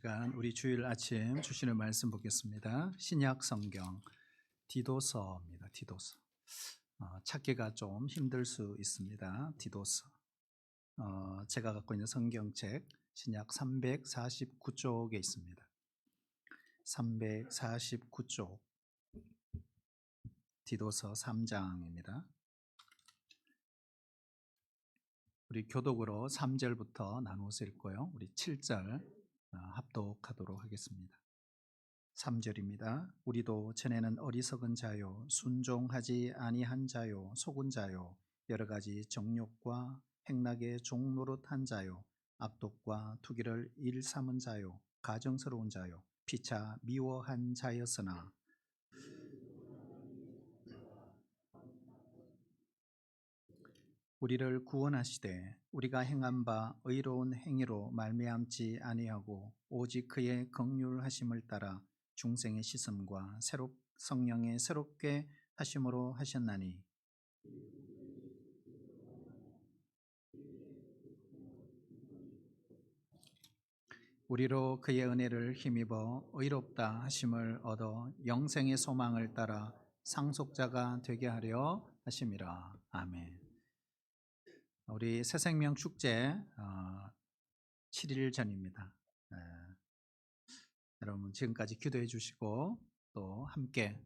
시간 우리 주일 아침 주시는 말씀 보겠습니다. 신약 성경 디도서입니다. 디도서. 찾기가 좀 힘들 수 있습니다. 디도서. 제가 갖고 있는 성경책 신약 349쪽에 있습니다. 349쪽 디도서 3장입니다. 우리 교독으로 3절부터 나누어서 읽고요. 우리 7절 합독하도록 하겠습니다. 3절입니다. 우리도 전에는 어리석은 자요, 순종하지 아니한 자요, 속은 자요, 여러 가지 정욕과 행락의 종노릇한 자요, 악독과 투기를 일삼은 자요, 가정스러운 자요, 피차 미워한 자였으나 우리를 구원하시되 우리가 행한 바 의로운 행위로 말미암지 아니하고 오직 그의 긍휼하심을 따라 중생의 씻음과 성령의 새롭게 하심으로 하셨나니 우리로 그의 은혜를 힘입어 의롭다 하심을 얻어 영생의 소망을 따라 상속자가 되게 하려 하심이라. 아멘. 우리 새생명 축제 7일 전입니다. 여러분 지금까지 기도해 주시고 또 함께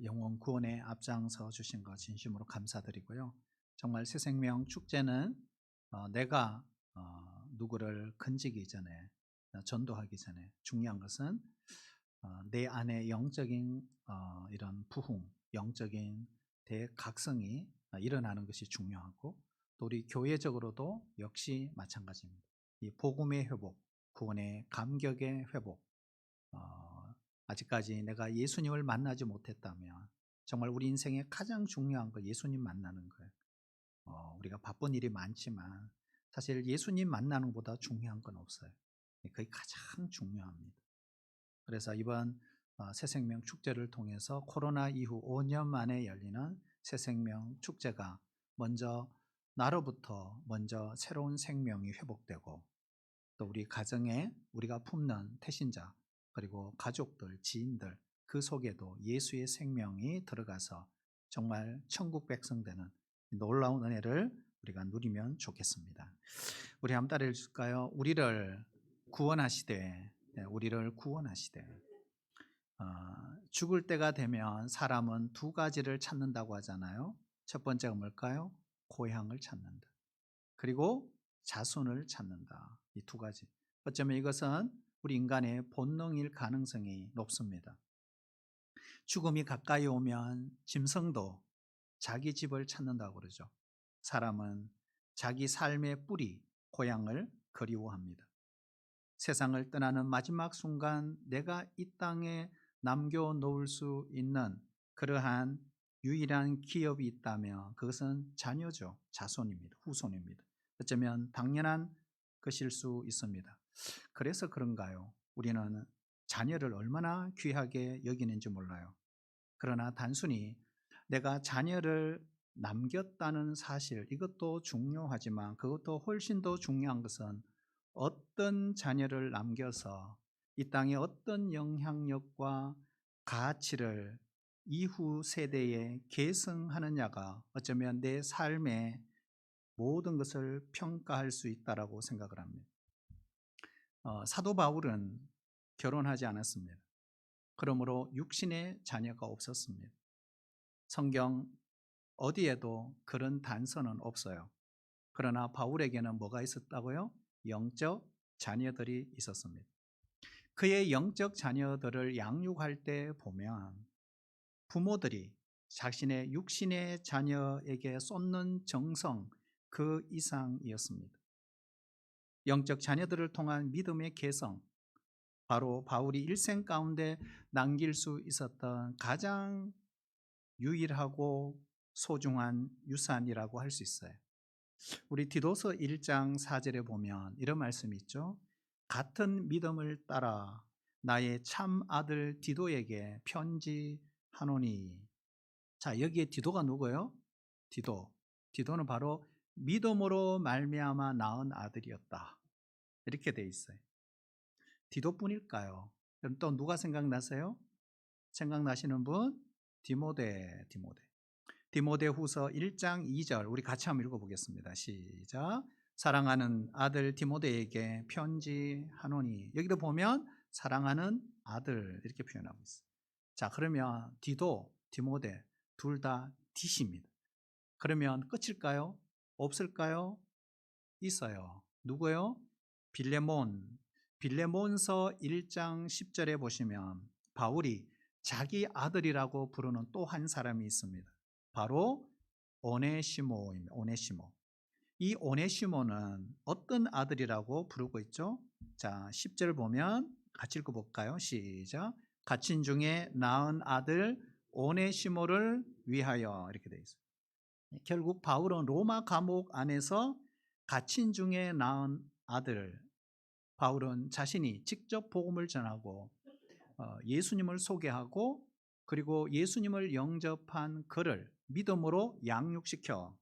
영혼 구원에 앞장서 주신 것 진심으로 감사드리고요. 정말 새생명 축제는 내가 누구를 건지기 전에 전도하기 전에 중요한 것은 내 안에 영적인 이런 부흥, 영적인 대각성이 일어나는 것이 중요하고 또 우리 교회적으로도 역시 마찬가지입니다. 이 복음의 회복, 구원의 감격의 회복. 아직까지 내가 예수님을 만나지 못했다면 정말 우리 인생에 가장 중요한 거 예수님 만나는 거예요. 우리가 바쁜 일이 많지만 사실 예수님 만나는 것보다 중요한 건 없어요. 그게 가장 중요합니다. 그래서 이번 새생명 축제를 통해서 코로나 이후 5년 만에 열리는 새생명 축제가 먼저 나로부터 먼저 새로운 생명이 회복되고 또 우리 가정에 우리가 품는 태신자 그리고 가족들, 지인들 그 속에도 예수의 생명이 들어가서 정말 천국 백성 되는 놀라운 은혜를 우리가 누리면 좋겠습니다. 우리 한번 따라해 줄까요? 우리를 구원하시되, 우리를 구원하시되. 죽을 때가 되면 사람은 두 가지를 찾는다고 하잖아요. 첫 번째가 뭘까요? 고향을 찾는다. 그리고 자손을 찾는다. 이 두 가지. 어쩌면 이것은 우리 인간의 본능일 가능성이 높습니다. 죽음이 가까이 오면 짐승도 자기 집을 찾는다고 그러죠. 사람은 자기 삶의 뿌리, 고향을 그리워합니다. 세상을 떠나는 마지막 순간 내가 이 땅에 남겨놓을 수 있는 그러한 유일한 기업이 있다면 그것은 자녀죠. 자손입니다. 후손입니다. 어쩌면 당연한 것일 수 있습니다. 그래서 그런가요? 우리는 자녀를 얼마나 귀하게 여기는지 몰라요. 그러나 단순히 내가 자녀를 남겼다는 사실 이것도 중요하지만 그것도 훨씬 더 중요한 것은 어떤 자녀를 남겨서 이 땅에 어떤 영향력과 가치를 이후 세대에 계승하느냐가 어쩌면 내 삶의 모든 것을 평가할 수 있다고 생각을 합니다. 사도 바울은 결혼하지 않았습니다. 그러므로 육신의 자녀가 없었습니다. 성경 어디에도 그런 단서는 없어요. 그러나 바울에게는 뭐가 있었다고요? 영적 자녀들이 있었습니다. 그의 영적 자녀들을 양육할 때 보면 부모들이 자신의 육신의 자녀에게 쏟는 정성 그 이상이었습니다. 영적 자녀들을 통한 믿음의 개성, 바로 바울이 일생 가운데 남길 수 있었던 가장 유일하고 소중한 유산이라고 할 수 있어요. 우리 디도서 1장 4절에 보면 이런 말씀이 있죠. 같은 믿음을 따라 나의 참 아들 디도에게 편지하노니. 자, 여기에 디도가 누구예요? 디도는 바로 믿음으로 말미암아 낳은 아들이었다. 이렇게 돼 있어요. 디도뿐일까요? 그럼 또 누가 생각나세요? 생각나시는 분? 디모데. 디모데후서 1장 2절 우리 같이 한번 읽어보겠습니다. 시작. 사랑하는 아들 디모데에게 편지하노니. 여기도 보면 사랑하는 아들 이렇게 표현하고 있어요. 자, 그러면 디도, 디모데 둘 다 디십니다. 그러면 끝일까요? 없을까요? 있어요. 누구요? 빌레몬. 빌레몬서 1장 10절에 보시면 바울이 자기 아들이라고 부르는 또 한 사람이 있습니다. 바로 오네시모입니다. 오네시모. 이 오네시모는 어떤 아들이라고 부르고 있죠? 자, 10절 보면 같이 읽어볼까요? 시작. 갇힌 중에 낳은 아들 오네시모를 위하여 이렇게 되어 있어요. 결국 바울은 로마 감옥 안에서 갇힌 중에 낳은 아들, 바울은 자신이 직접 복음을 전하고 예수님을 소개하고 그리고 예수님을 영접한 그를 믿음으로 양육시켜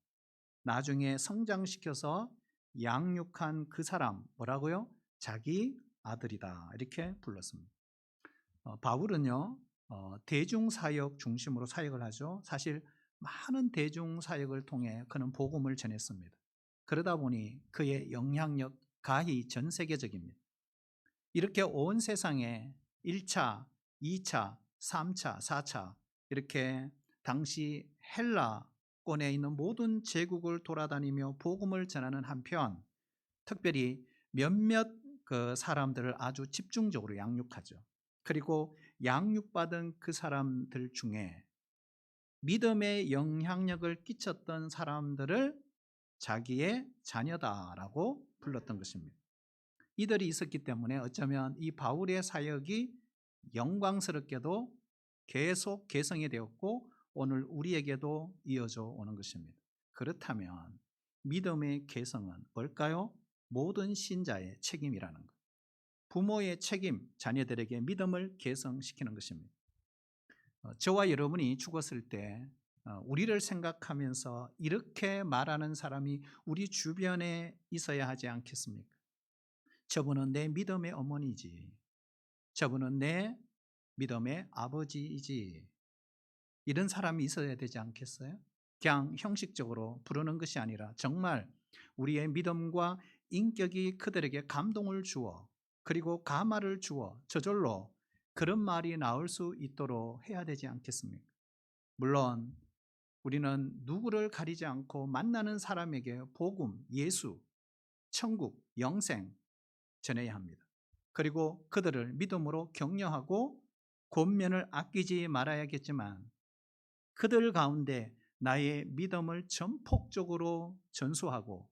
나중에 성장시켜서 양육한 그 사람 뭐라고요? 자기 아들이다 이렇게 불렀습니다. 바울은요 대중사역 중심으로 사역을 하죠. 사실 많은 대중사역을 통해 그는 복음을 전했습니다. 그러다 보니 그의 영향력 가히 전 세계적입니다. 이렇게 온 세상에 1차, 2차, 3차, 4차 이렇게 당시 헬라권에 있는 모든 제국을 돌아다니며 복음을 전하는 한편 특별히 몇몇 그 사람들을 아주 집중적으로 양육하죠. 그리고 양육받은 그 사람들 중에 믿음의 영향력을 끼쳤던 사람들을 자기의 자녀다라고 불렀던 것입니다. 이들이 있었기 때문에 어쩌면 이 바울의 사역이 영광스럽게도 계속 개성이 되었고 오늘 우리에게도 이어져 오는 것입니다. 그렇다면 믿음의 개성은 뭘까요? 모든 신자의 책임이라는 것. 부모의 책임, 자녀들에게 믿음을 개성시키는 것입니다. 저와 여러분이 죽었을 때 우리를 생각하면서 이렇게 말하는 사람이 우리 주변에 있어야 하지 않겠습니까? 저분은 내 믿음의 어머니지. 저분은 내 믿음의 아버지이지. 이런 사람이 있어야 되지 않겠어요? 그냥 형식적으로 부르는 것이 아니라 정말 우리의 믿음과 인격이 그들에게 감동을 주어 그리고 감화를 주어 저절로 그런 말이 나올 수 있도록 해야 되지 않겠습니까? 물론 우리는 누구를 가리지 않고 만나는 사람에게 복음, 예수, 천국, 영생 전해야 합니다. 그리고 그들을 믿음으로 격려하고 권면을 아끼지 말아야겠지만 그들 가운데 나의 믿음을 전폭적으로 전수하고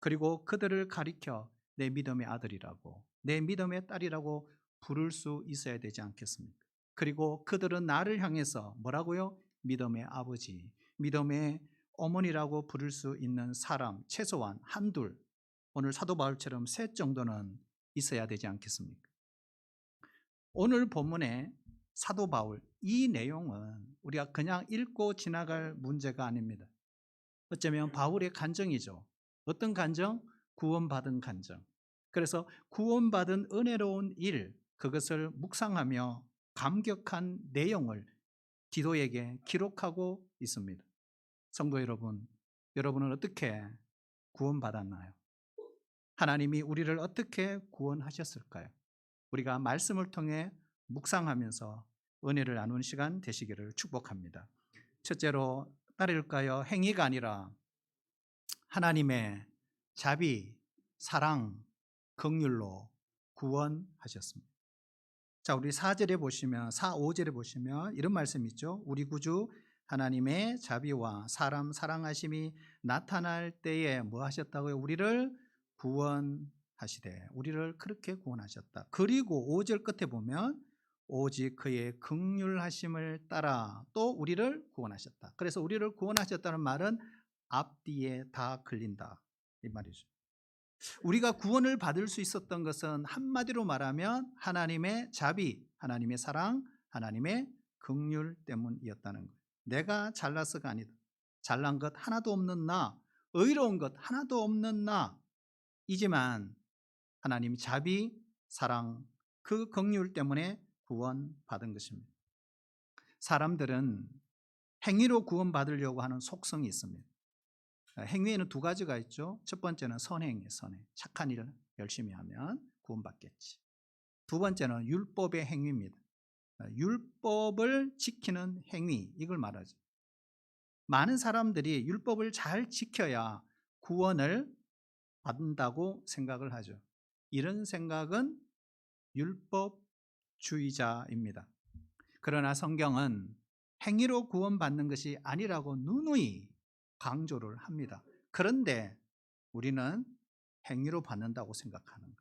그리고 그들을 가리켜 내 믿음의 아들이라고 내 믿음의 딸이라고 부를 수 있어야 되지 않겠습니까? 그리고 그들은 나를 향해서 뭐라고요? 믿음의 아버지, 믿음의 어머니라고 부를 수 있는 사람 최소한 한둘, 오늘 사도 바울처럼 셋 정도는 있어야 되지 않겠습니까? 오늘 본문의 사도 바울 이 내용은 우리가 그냥 읽고 지나갈 문제가 아닙니다. 어쩌면 바울의 간증이죠. 어떤 간증? 구원받은 간증. 그래서 구원받은 은혜로운 일, 그것을 묵상하며 감격한 내용을 디도에게 기록하고 있습니다. 성도 여러분, 여러분은 어떻게 구원받았나요? 하나님이 우리를 어떻게 구원하셨을까요? 우리가 말씀을 통해 묵상하면서 은혜를 나누는 시간 되시기를 축복합니다. 첫째로 따를까요? 행위가 아니라 하나님의 자비, 사랑, 긍휼로 구원하셨습니다. 자, 우리 4절에 보시면 5절에 보시면 이런 말씀이 있죠. 우리 구주 하나님의 자비와 사람 사랑하심이 나타날 때에 뭐 하셨다고요? 우리를 구원하시되 우리를 그렇게 구원하셨다. 그리고 5절 끝에 보면 오직 그의 긍휼하심을 따라 또 우리를 구원하셨다. 그래서 우리를 구원하셨다는 말은 앞뒤에 다 걸린다 이 말이죠. 우리가 구원을 받을 수 있었던 것은 한마디로 말하면 하나님의 자비, 하나님의 사랑, 하나님의 긍휼 때문이었다는 거예요. 내가 잘나서가 아니다. 잘난 것 하나도 없는 나, 의로운 것 하나도 없는 나 이지만 하나님이 자비, 사랑, 그 긍휼 때문에 구원받은 것입니다. 사람들은 행위로 구원받으려고 하는 속성이 있습니다. 행위에는 두 가지가 있죠. 첫 번째는 선행이에요. 선행. 착한 일을 열심히 하면 구원받겠지. 두 번째는 율법의 행위입니다. 율법을 지키는 행위, 이걸 말하죠. 많은 사람들이 율법을 잘 지켜야 구원을 받는다고 생각을 하죠. 이런 생각은 율법주의자입니다. 그러나 성경은 행위로 구원받는 것이 아니라고 누누이 강조를 합니다. 그런데 우리는 행위로 받는다고 생각하는 거예요.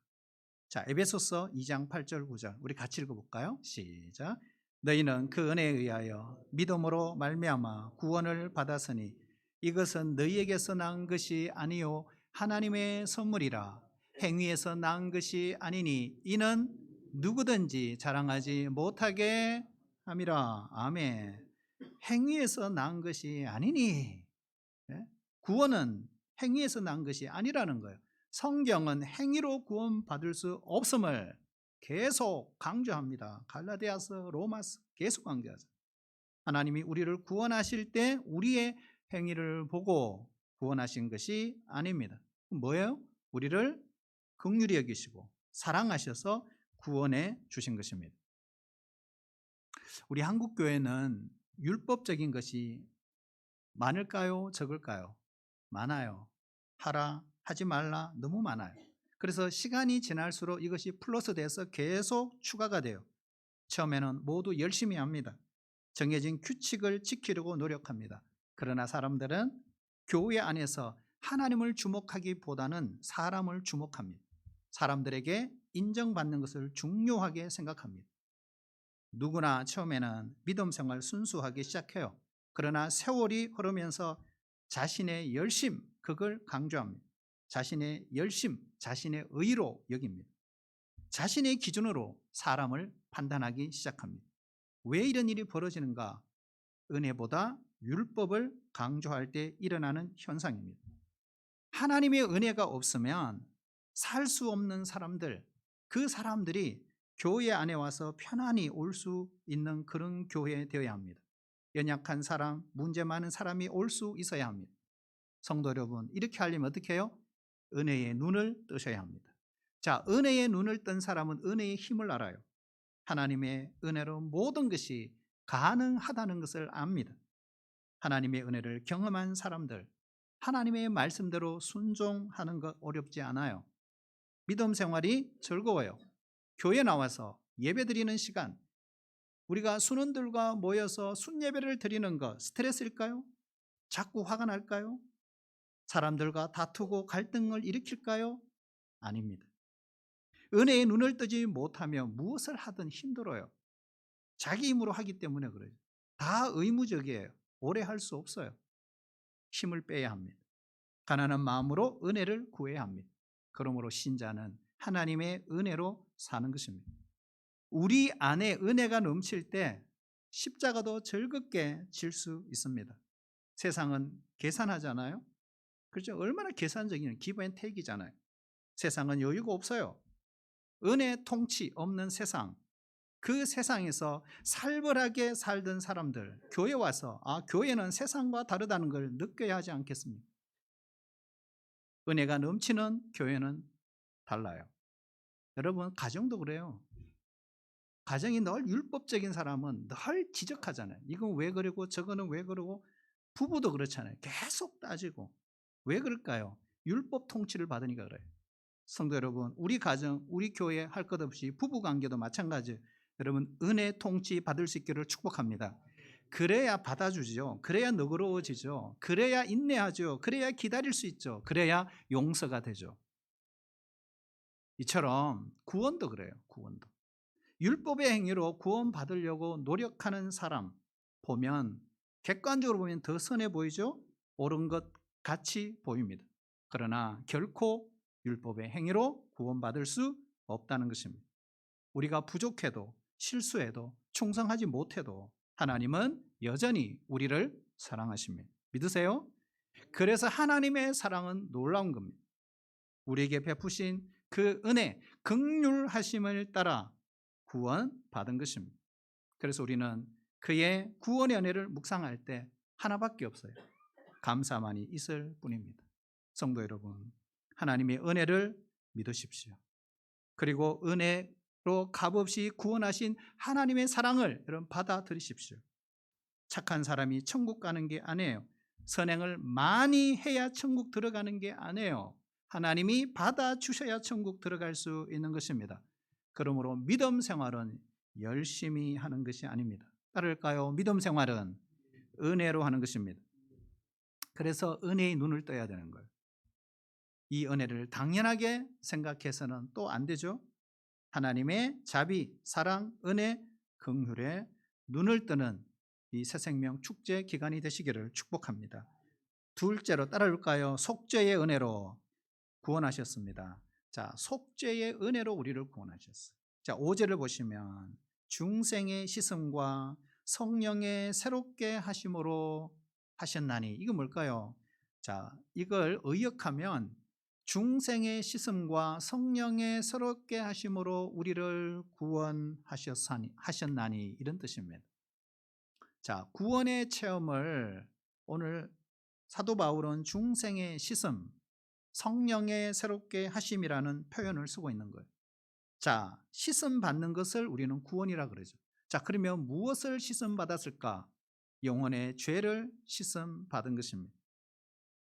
자, 에베소서 2장 8절 9절 우리 같이 읽어볼까요? 시작. 너희는 그 은혜에 의하여 믿음으로 말미암아 구원을 받았으니 이것은 너희에게서 난 것이 아니요 하나님의 선물이라. 행위에서 난 것이 아니니 이는 누구든지 자랑하지 못하게 함이라. 아멘. 행위에서 난 것이 아니니, 구원은 행위에서 난 것이 아니라는 거예요. 성경은 행위로 구원받을 수 없음을 계속 강조합니다. 갈라디아서, 로마서 계속 강조하죠. 하나님이 우리를 구원하실 때 우리의 행위를 보고 구원하신 것이 아닙니다. 뭐예요? 우리를 긍휼히 여기시고 사랑하셔서 구원해 주신 것입니다. 우리 한국 교회는 율법적인 것이 많을까요? 적을까요? 많아요. 하라, 하지 말라, 너무 많아요. 그래서 시간이 지날수록 이것이 플러스 돼서 계속 추가가 돼요. 처음에는 모두 열심히 합니다. 정해진 규칙을 지키려고 노력합니다. 그러나 사람들은 교회 안에서 하나님을 주목하기보다는 사람을 주목합니다. 사람들에게 인정받는 것을 중요하게 생각합니다. 누구나 처음에는 믿음 생활 순수하게 시작해요. 그러나 세월이 흐르면서 자신의 열심, 그걸 강조합니다. 자신의 열심, 자신의 의로 여깁니다. 자신의 기준으로 사람을 판단하기 시작합니다. 왜 이런 일이 벌어지는가? 은혜보다 율법을 강조할 때 일어나는 현상입니다. 하나님의 은혜가 없으면 살 수 없는 사람들, 그 사람들이 교회 안에 와서 편안히 올 수 있는 그런 교회 되어야 합니다. 연약한 사람, 문제 많은 사람이 올 수 있어야 합니다. 성도 여러분, 이렇게 하려면 어떻게 해요? 은혜의 눈을 뜨셔야 합니다. 자, 은혜의 눈을 뜬 사람은 은혜의 힘을 알아요. 하나님의 은혜로 모든 것이 가능하다는 것을 압니다. 하나님의 은혜를 경험한 사람들, 하나님의 말씀대로 순종하는 것 어렵지 않아요. 믿음 생활이 즐거워요. 교회 나와서 예배 드리는 시간, 우리가 순원들과 모여서 순예배를 드리는 것 스트레스일까요? 자꾸 화가 날까요? 사람들과 다투고 갈등을 일으킬까요? 아닙니다. 은혜의 눈을 뜨지 못하면 무엇을 하든 힘들어요. 자기 힘으로 하기 때문에 그래요. 다 의무적이에요. 오래 할 수 없어요. 힘을 빼야 합니다. 가난한 마음으로 은혜를 구해야 합니다. 그러므로 신자는 하나님의 은혜로 사는 것입니다. 우리 안에 은혜가 넘칠 때 십자가도 즐겁게 질 수 있습니다. 세상은 계산하잖아요. 그렇죠? 얼마나 계산적인 기브 앤 테이크잖아요. 세상은 여유가 없어요. 은혜 통치 없는 세상, 그 세상에서 살벌하게 살던 사람들, 교회 와서 교회는 세상과 다르다는 걸 느껴야 하지 않겠습니까? 은혜가 넘치는 교회는 달라요. 여러분, 가정도 그래요. 가정이 늘 율법적인 사람은 늘 지적하잖아요. 이건 왜 그러고 저거는 왜 그러고. 부부도 그렇잖아요. 계속 따지고. 왜 그럴까요? 율법 통치를 받으니까 그래요. 성도 여러분, 우리 가정, 우리 교회 할 것 없이 부부 관계도 마찬가지. 여러분, 은혜 통치 받을 수 있기를 축복합니다. 그래야 받아주죠. 그래야 너그러워지죠. 그래야 인내하죠. 그래야 기다릴 수 있죠. 그래야 용서가 되죠. 이처럼 구원도 그래요. 구원도. 율법의 행위로 구원받으려고 노력하는 사람 보면 객관적으로 보면 더 선해 보이죠? 옳은 것 같이 보입니다. 그러나 결코 율법의 행위로 구원받을 수 없다는 것입니다. 우리가 부족해도 실수해도 충성하지 못해도 하나님은 여전히 우리를 사랑하십니다. 믿으세요? 그래서 하나님의 사랑은 놀라운 겁니다. 우리에게 베푸신 그 은혜, 긍휼하심을 따라 구원받은 것입니다. 그래서 우리는 그의 구원의 은혜를 묵상할 때 하나밖에 없어요. 감사만이 있을 뿐입니다. 성도 여러분, 하나님의 은혜를 믿으십시오. 그리고 은혜로 값없이 구원하신 하나님의 사랑을 여러분 받아들이십시오. 착한 사람이 천국 가는 게 아니에요. 선행을 많이 해야 천국 들어가는 게 아니에요. 하나님이 받아주셔야 천국 들어갈 수 있는 것입니다. 그러므로 믿음 생활은 열심히 하는 것이 아닙니다. 따를까요? 믿음 생활은 은혜로 하는 것입니다. 그래서 은혜의 눈을 떠야 되는 거예요. 이 은혜를 당연하게 생각해서는 또 안 되죠. 하나님의 자비, 사랑, 은혜, 긍휼에 눈을 뜨는 이 새생명 축제 기간이 되시기를 축복합니다. 둘째로 따라올까요? 속죄의 은혜로 구원하셨습니다. 자, 속죄의 은혜로 우리를 구원하셨어요. 자, 5절을 보시면 중생의 씻음과 성령의 새롭게 하심으로 하셨나니, 이거 뭘까요? 자, 이걸 의역하면 중생의 씻음과 성령의 새롭게 하심으로 우리를 구원하셨나니 이런 뜻입니다. 자, 구원의 체험을 오늘 사도 바울은 중생의 씻음, 성령의 새롭게 하심이라는 표현을 쓰고 있는 거예요. 자, 씻음 받는 것을 우리는 구원이라 그러죠. 자, 그러면 무엇을 씻음 받았을까? 영혼의 죄를 씻음 받은 것입니다.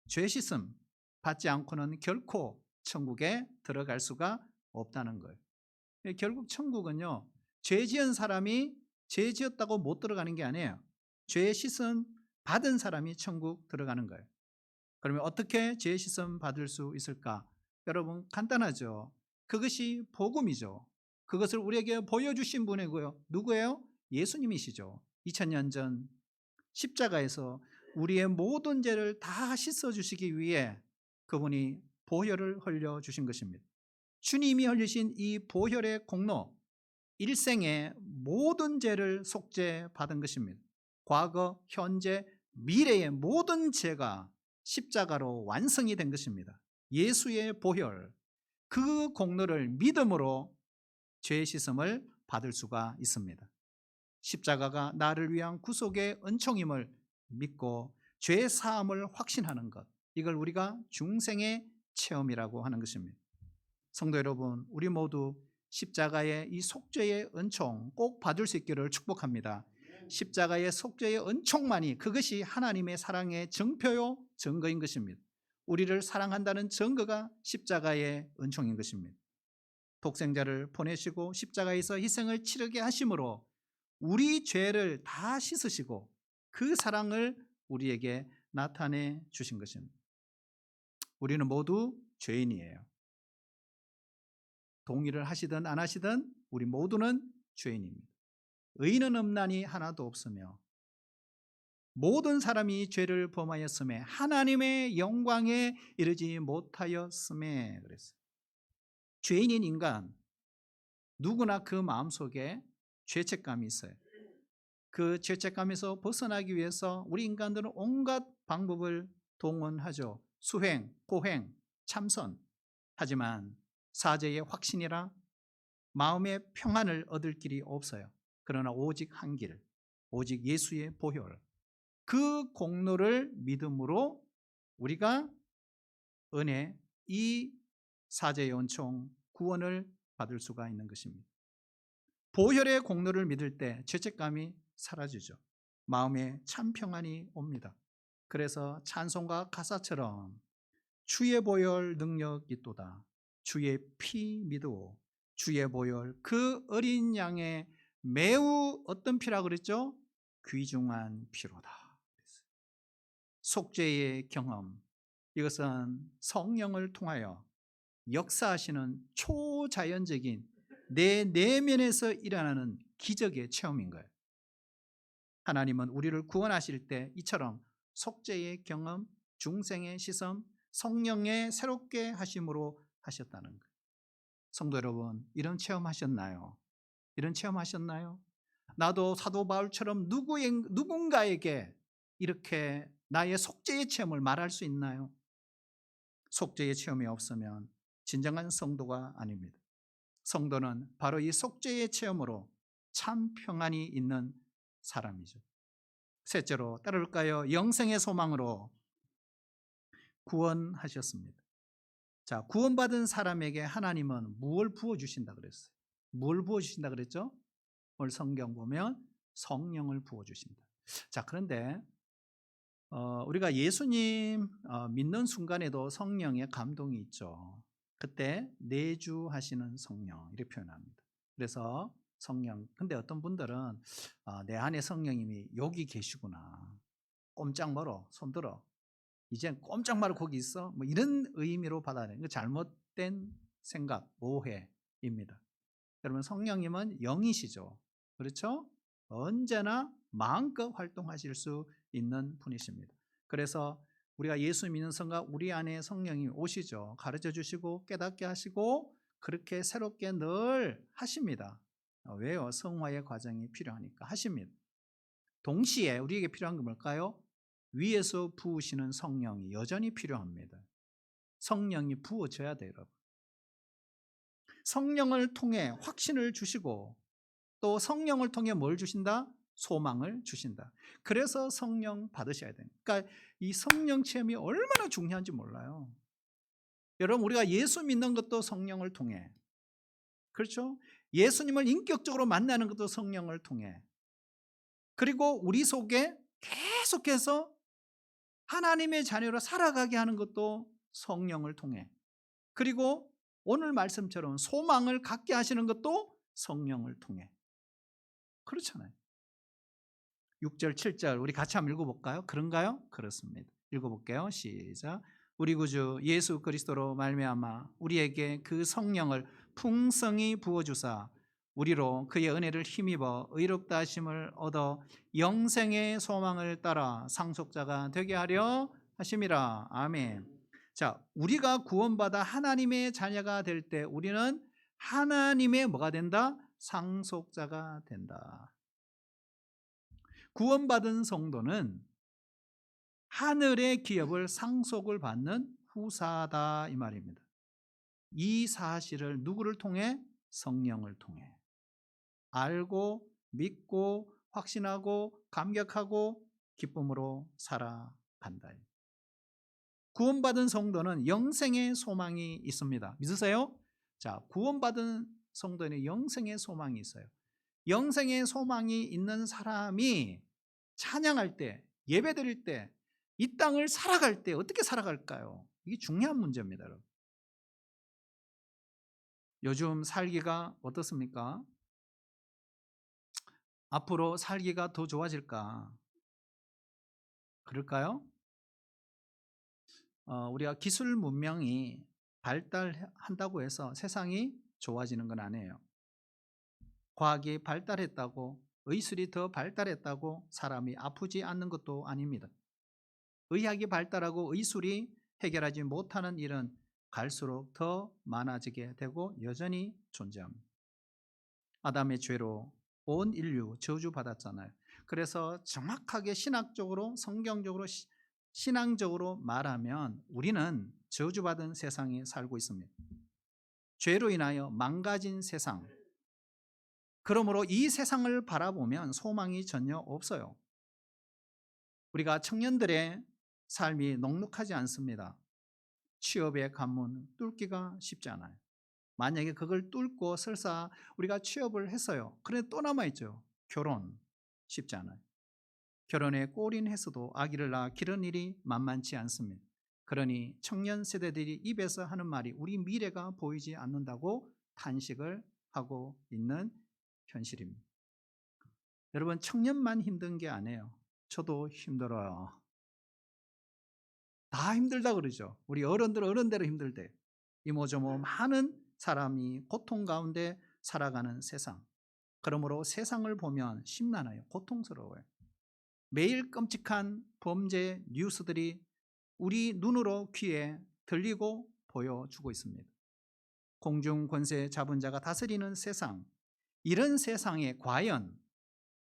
죄 씻음 받지 않고는 결코 천국에 들어갈 수가 없다는 거예요. 결국 천국은요, 죄 지은 사람이 죄 지었다고 못 들어가는 게 아니에요. 죄 씻음 받은 사람이 천국 들어가는 거예요. 그러면 어떻게 죄 씻음 받을 수 있을까? 여러분, 간단하죠. 그것이 복음이죠. 그것을 우리에게 보여주신 분이고요. 누구예요? 예수님이시죠. 2000년 전 십자가에서 우리의 모든 죄를 다 씻어주시기 위해 그분이 보혈을 흘려주신 것입니다. 주님이 흘리신 이 보혈의 공로, 일생의 모든 죄를 속죄받은 것입니다. 과거, 현재, 미래의 모든 죄가 십자가로 완성이 된 것입니다. 예수의 보혈, 그 공로를 믿음으로 죄 씻음을 받을 수가 있습니다. 십자가가 나를 위한 구속의 은총임을 믿고 죄 사함을 확신하는 것, 이걸 우리가 중생의 체험이라고 하는 것입니다. 성도 여러분, 우리 모두 십자가의 이 속죄의 은총 꼭 받을 수 있기를 축복합니다. 십자가의 속죄의 은총만이 그것이 하나님의 사랑의 증표요 증거인 것입니다. 우리를 사랑한다는 증거가 십자가의 은총인 것입니다. 독생자를 보내시고 십자가에서 희생을 치르게 하심으로 우리 죄를 다 씻으시고 그 사랑을 우리에게 나타내 주신 것입니다. 우리는 모두 죄인이에요. 동의를 하시든 안 하시든 우리 모두는 죄인입니다. 의인은 없나니 하나도 없으며 모든 사람이 죄를 범하였음에 하나님의 영광에 이르지 못하였음에 그랬어요. 죄인인 인간 누구나 그 마음속에 죄책감이 있어요. 그 죄책감에서 벗어나기 위해서 우리 인간들은 온갖 방법을 동원하죠. 수행, 고행, 참선. 하지만 사죄의 확신이라 마음의 평안을 얻을 길이 없어요. 그러나 오직 한 길, 오직 예수의 보혈, 그 공로를 믿음으로 우리가 은혜, 이 사죄의 은총, 구원을 받을 수가 있는 것입니다. 보혈의 공로를 믿을 때 죄책감이 사라지죠. 마음에 참 평안이 옵니다. 그래서 찬송가 가사처럼 주의 보혈 능력 있도다. 주의 피 믿어. 주의 보혈 그 어린 양의 매우 어떤 피라 그랬죠? 귀중한 피로다. 속죄의 경험, 이것은 성령을 통하여 역사하시는 초자연적인 내 내면에서 일어나는 기적의 체험인 거예요. 하나님은 우리를 구원하실 때 이처럼 속죄의 경험, 중생의 시선, 성령의 새롭게 하심으로 하셨다는 거예요. 성도 여러분, 이런 체험하셨나요? 이런 체험하셨나요? 나도 사도 바울처럼 누군가에게 이렇게 나의 속죄의 체험을 말할 수 있나요? 속죄의 체험이 없으면 진정한 성도가 아닙니다. 성도는 바로 이 속죄의 체험으로 참 평안이 있는 사람이죠. 셋째로 따를까요? 영생의 소망으로 구원하셨습니다. 자, 구원받은 사람에게 하나님은 무엇을 부어주신다 그랬어요? 뭘 부어주신다 그랬죠? 오늘 성경 보면 성령을 부어주신다. 자, 그런데 우리가 예수님 믿는 순간에도 성령의 감동이 있죠. 그때 내주하시는 성령 이렇게 표현합니다. 그래서 성령, 근데 어떤 분들은 내 안에 성령님이 여기 계시구나, 꼼짝 말어, 손들어, 이젠 꼼짝 말어 거기 있어, 뭐 이런 의미로 받아들이는 거 잘못된 생각, 오해입니다. 여러분, 성령님은 영이시죠. 그렇죠? 언제나 마음껏 활동하실 수 있는 분이십니다. 그래서 우리가 예수 믿는 순간 우리 안에 성령이 오시죠. 가르쳐 주시고 깨닫게 하시고 그렇게 새롭게 늘 하십니다. 왜요? 성화의 과정이 필요하니까 하십니다. 동시에 우리에게 필요한 게 뭘까요? 위에서 부으시는 성령이 여전히 필요합니다. 성령이 부어져야 돼요, 여러분. 성령을 통해 확신을 주시고 또 성령을 통해 뭘 주신다? 소망을 주신다. 그래서 성령 받으셔야 돼요. 그러니까 이 성령 체험이 얼마나 중요한지 몰라요. 여러분, 우리가 예수 믿는 것도 성령을 통해, 그렇죠? 예수님을 인격적으로 만나는 것도 성령을 통해, 그리고 우리 속에 계속해서 하나님의 자녀로 살아가게 하는 것도 성령을 통해, 그리고 오늘 말씀처럼 소망을 갖게 하시는 것도 성령을 통해. 그렇잖아요. 6절, 7절 우리 같이 한번 읽어볼까요? 그런가요? 그렇습니다. 읽어볼게요. 시작. 우리 구주 예수 그리스도로 말미암아 우리에게 그 성령을 풍성히 부어주사 우리로 그의 은혜를 힘입어 의롭다 하심을 얻어 영생의 소망을 따라 상속자가 되게 하려 하심이라. 아멘. 자, 우리가 구원받아 하나님의 자녀가 될 때 우리는 하나님의 뭐가 된다? 상속자가 된다. 구원받은 성도는 하늘의 기업을 상속을 받는 후사다 이 말입니다. 이 사실을 누구를 통해? 성령을 통해 알고 믿고 확신하고 감격하고 기쁨으로 살아간다. 구원받은 성도는 영생의 소망이 있습니다. 믿으세요? 자, 구원받은 성도에는 영생의 소망이 있어요. 영생의 소망이 있는 사람이 찬양할 때, 예배드릴 때, 이 땅을 살아갈 때 어떻게 살아갈까요? 이게 중요한 문제입니다, 여러분. 요즘 살기가 어떻습니까? 앞으로 살기가 더 좋아질까? 그럴까요? 우리가 기술 문명이 발달한다고 해서 세상이 좋아지는 건 아니에요. 과학이 발달했다고, 의술이 더 발달했다고 사람이 아프지 않는 것도 아닙니다. 의학이 발달하고 의술이 해결하지 못하는 일은 갈수록 더 많아지게 되고 여전히 존재합니다. 아담의 죄로 온 인류 저주받았잖아요. 그래서 정확하게 신학적으로, 성경적으로, 신앙적으로 말하면 우리는 저주받은 세상에 살고 있습니다. 죄로 인하여 망가진 세상. 그러므로 이 세상을 바라보면 소망이 전혀 없어요. 우리가 청년들의 삶이 넉넉하지 않습니다. 취업의 관문 뚫기가 쉽지 않아요. 만약에 그걸 뚫고 설사 우리가 취업을 했어요. 그런데 또 남아있죠. 결혼 쉽지 않아요. 결혼에 골인해서도 아기를 낳아 기른 일이 만만치 않습니다. 그러니 청년 세대들이 입에서 하는 말이 우리 미래가 보이지 않는다고 탄식을 하고 있는 현실입니다. 여러분, 청년만 힘든 게 아니에요. 저도 힘들어요. 다 힘들다 그러죠. 우리 어른대로 힘들대. 이모저모 많은 사람이 고통 가운데 살아가는 세상. 그러므로 세상을 보면 심란해요. 고통스러워요. 매일 끔찍한 범죄 뉴스들이 우리 눈으로 귀에 들리고 보여주고 있습니다. 공중 권세 잡은 자가 다스리는 세상. 이런 세상에 과연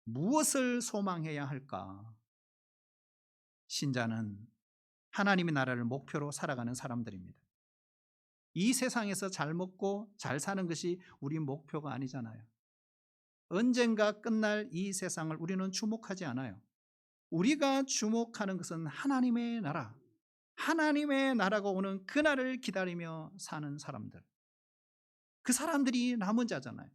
무엇을 소망해야 할까? 신자는 하나님의 나라를 목표로 살아가는 사람들입니다. 이 세상에서 잘 먹고 잘 사는 것이 우리 목표가 아니잖아요. 언젠가 끝날 이 세상을 우리는 주목하지 않아요. 우리가 주목하는 것은 하나님의 나라, 하나님의 나라가 오는 그날을 기다리며 사는 사람들. 그 사람들이 남은 자잖아요.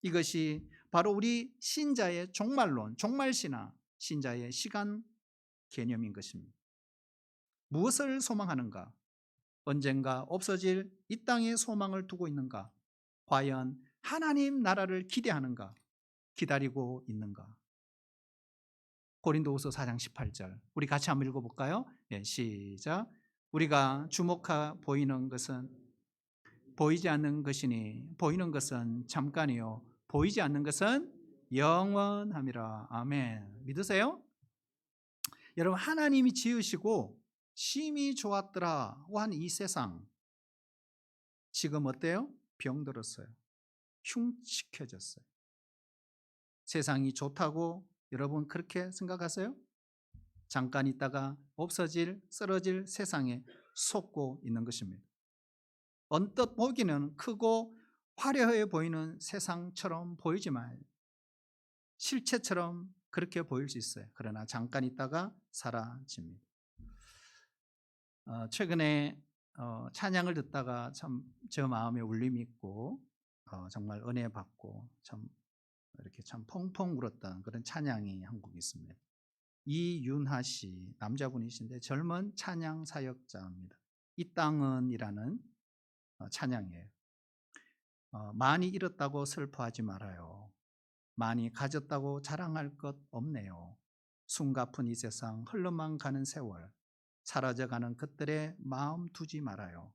이것이 바로 우리 신자의 종말론, 종말신화, 신자의 시간 개념인 것입니다. 무엇을 소망하는가? 언젠가 없어질 이 땅에 소망을 두고 있는가? 과연 하나님 나라를 기대하는가? 기다리고 있는가? 고린도후서 4장 18절 우리 같이 한번 읽어볼까요? 네, 시작. 우리가 보이는 것은 보이지 않는 것이니 보이는 것은 잠깐이요 보이지 않는 것은 영원함이라. 아멘. 믿으세요? 여러분, 하나님이 지으시고 심히 좋았더라고 한 이 세상 지금 어때요? 병들었어요. 흉측해졌어요. 세상이 좋다고 여러분 그렇게 생각하세요? 잠깐 있다가 없어질, 쓰러질 세상에 속고 있는 것입니다. 언뜻 보기는 크고 화려해 보이는 세상처럼 보이지만 실체처럼 그렇게 보일 수 있어요. 그러나 잠깐 있다가 사라집니다. 최근에 찬양을 듣다가 참 저 마음에 울림이 있고 정말 은혜 받고 참 이렇게 참 펑펑 울었던 그런 찬양이 한 곡 있습니다. 이윤하 씨, 남자분이신데 젊은 찬양 사역자입니다. 이 땅은이라는 찬양이에요. 많이 잃었다고 슬퍼하지 말아요. 많이 가졌다고 자랑할 것 없네요. 숨가쁜 이 세상, 흘러만 가는 세월, 사라져가는 것들에 마음 두지 말아요.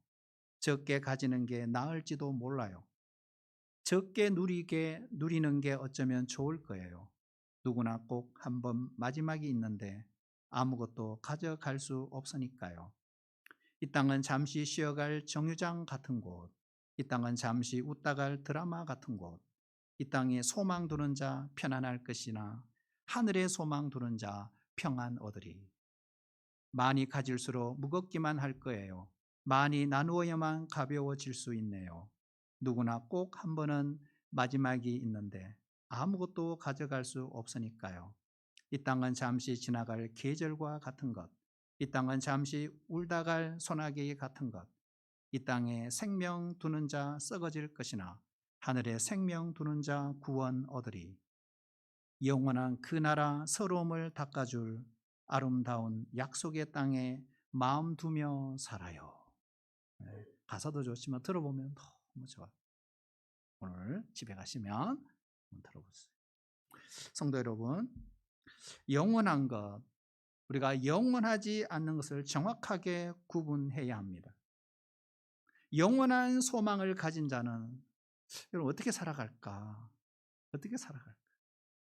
적게 가지는 게 나을지도 몰라요. 적게 누리는 게 어쩌면 좋을 거예요. 누구나 꼭 한 번 마지막이 있는데 아무것도 가져갈 수 없으니까요. 이 땅은 잠시 쉬어갈 정류장 같은 곳, 이 땅은 잠시 웃다 갈 드라마 같은 곳, 이 땅에 소망 두는 자 편안할 것이나 하늘에 소망 두는 자 평안 얻으리. 많이 가질수록 무겁기만 할 거예요. 많이 나누어야만 가벼워질 수 있네요. 누구나 꼭 한 번은 마지막이 있는데 아무것도 가져갈 수 없으니까요. 이 땅은 잠시 지나갈 계절과 같은 것, 이 땅은 잠시 울다 갈 소나기 같은 것, 이 땅에 생명 두는 자 썩어질 것이나 하늘에 생명 두는 자 구원 얻으리. 영원한 그 나라 서러움을 닦아줄 아름다운 약속의 땅에 마음 두며 살아요. 가사도 좋지만 들어보면 너무 좋아요. 오늘 집에 가시면 한번 들어보세요. 성도 여러분, 영원한 것, 우리가 영원하지 않는 것을 정확하게 구분해야 합니다. 영원한 소망을 가진 자는 여러분 어떻게 살아갈까? 어떻게 살아갈까?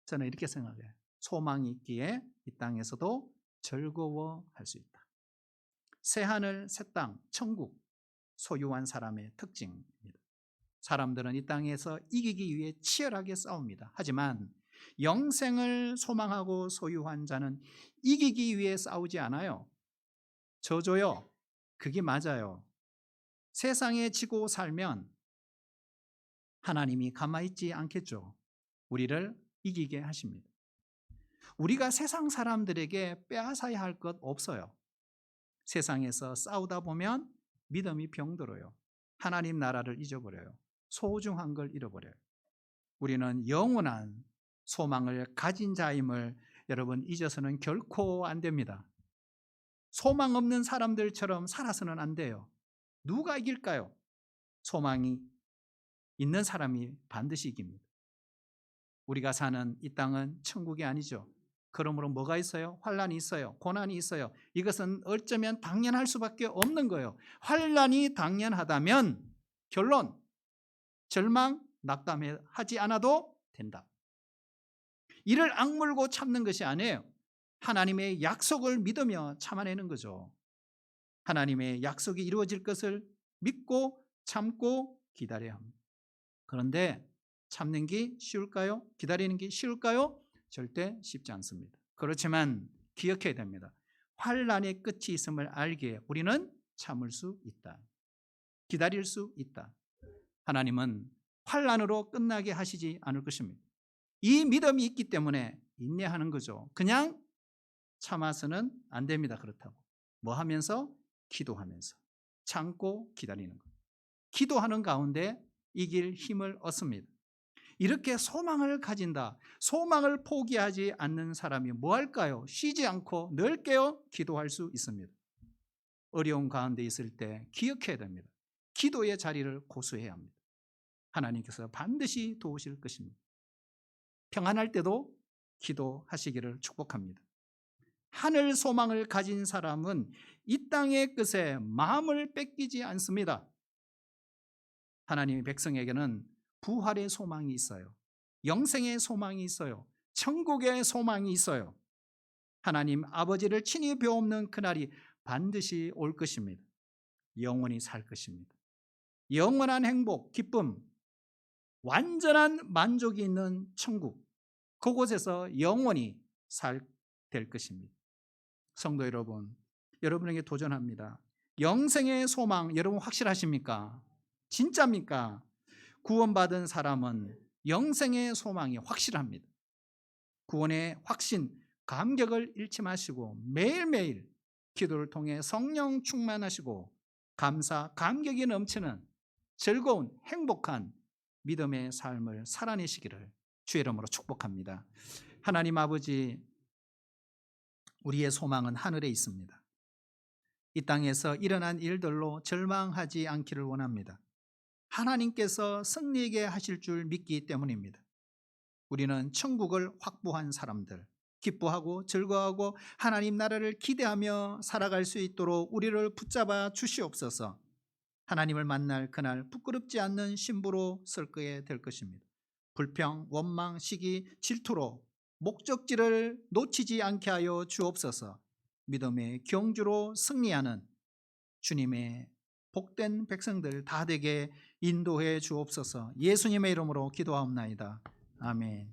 저는 이렇게 생각해요. 소망이 있기에 이 땅에서도 즐거워할 수 있다. 새하늘, 새 땅, 천국 소유한 사람의 특징입니다. 사람들은 이 땅에서 이기기 위해 치열하게 싸웁니다. 하지만 영생을 소망하고 소유한 자는 이기기 위해 싸우지 않아요. 저조요. 그게 맞아요. 세상에 지고 살면 하나님이 가만히 있지 않겠죠. 우리를 이기게 하십니다. 우리가 세상 사람들에게 빼앗아야 할 것 없어요. 세상에서 싸우다 보면 믿음이 병들어요. 하나님 나라를 잊어버려요. 소중한 걸 잃어버려요. 우리는 영원한 소망을 가진 자임을 여러분 잊어서는 결코 안 됩니다. 소망 없는 사람들처럼 살아서는 안 돼요. 누가 이길까요? 소망이 있는 사람이 반드시 이깁니다. 우리가 사는 이 땅은 천국이 아니죠. 그러므로 뭐가 있어요? 환난이 있어요. 고난이 있어요. 이것은 어쩌면 당연할 수밖에 없는 거예요. 환난이 당연하다면 결론, 절망, 낙담하지 않아도 된다. 이를 악물고 참는 것이 아니에요. 하나님의 약속을 믿으며 참아내는 거죠. 하나님의 약속이 이루어질 것을 믿고 참고 기다려야 합니다. 그런데 참는 게 쉬울까요? 기다리는 게 쉬울까요? 절대 쉽지 않습니다. 그렇지만 기억해야 됩니다. 환난의 끝이 있음을 알기에 우리는 참을 수 있다. 기다릴 수 있다. 하나님은 환난으로 끝나게 하시지 않을 것입니다. 이 믿음이 있기 때문에 인내하는 거죠. 그냥 참아서는 안 됩니다. 그렇다고. 뭐 하면서? 기도하면서. 참고 기다리는 것. 기도하는 가운데 이길 힘을 얻습니다. 이렇게 소망을 가진다. 소망을 포기하지 않는 사람이 뭐 할까요? 쉬지 않고 늘 깨어 기도할 수 있습니다. 어려운 가운데 있을 때 기억해야 됩니다. 기도의 자리를 고수해야 합니다. 하나님께서 반드시 도우실 것입니다. 평안할 때도 기도하시기를 축복합니다. 하늘 소망을 가진 사람은 이 땅의 끝에 마음을 뺏기지 않습니다. 하나님의 백성에게는 부활의 소망이 있어요. 영생의 소망이 있어요. 천국의 소망이 있어요. 하나님 아버지를 친히 배움는 그날이 반드시 올 것입니다. 영원히 살 것입니다. 영원한 행복, 기쁨, 완전한 만족이 있는 천국, 그곳에서 영원히 될 것입니다. 성도 여러분, 여러분에게 도전합니다. 영생의 소망 여러분 확실하십니까? 진짜입니까? 구원받은 사람은 영생의 소망이 확실합니다. 구원의 확신, 감격을 잃지 마시고 매일매일 기도를 통해 성령 충만하시고 감사, 감격이 넘치는 즐거운 행복한 믿음의 삶을 살아내시기를 주의 이름으로 축복합니다. 하나님 아버지, 우리의 소망은 하늘에 있습니다. 이 땅에서 일어난 일들로 절망하지 않기를 원합니다. 하나님께서 승리하게 하실 줄 믿기 때문입니다. 우리는 천국을 확보한 사람들, 기뻐하고 즐거워하고 하나님 나라를 기대하며 살아갈 수 있도록 우리를 붙잡아 주시옵소서. 하나님을 만날 그날 부끄럽지 않는 신부로 설 될 것입니다. 불평, 원망, 시기, 질투로 목적지를 놓치지 않게 하여 주옵소서. 믿음의 경주로 승리하는 주님의 복된 백성들 다 되게 인도해 주옵소서. 예수님의 이름으로 기도하옵나이다. 아멘.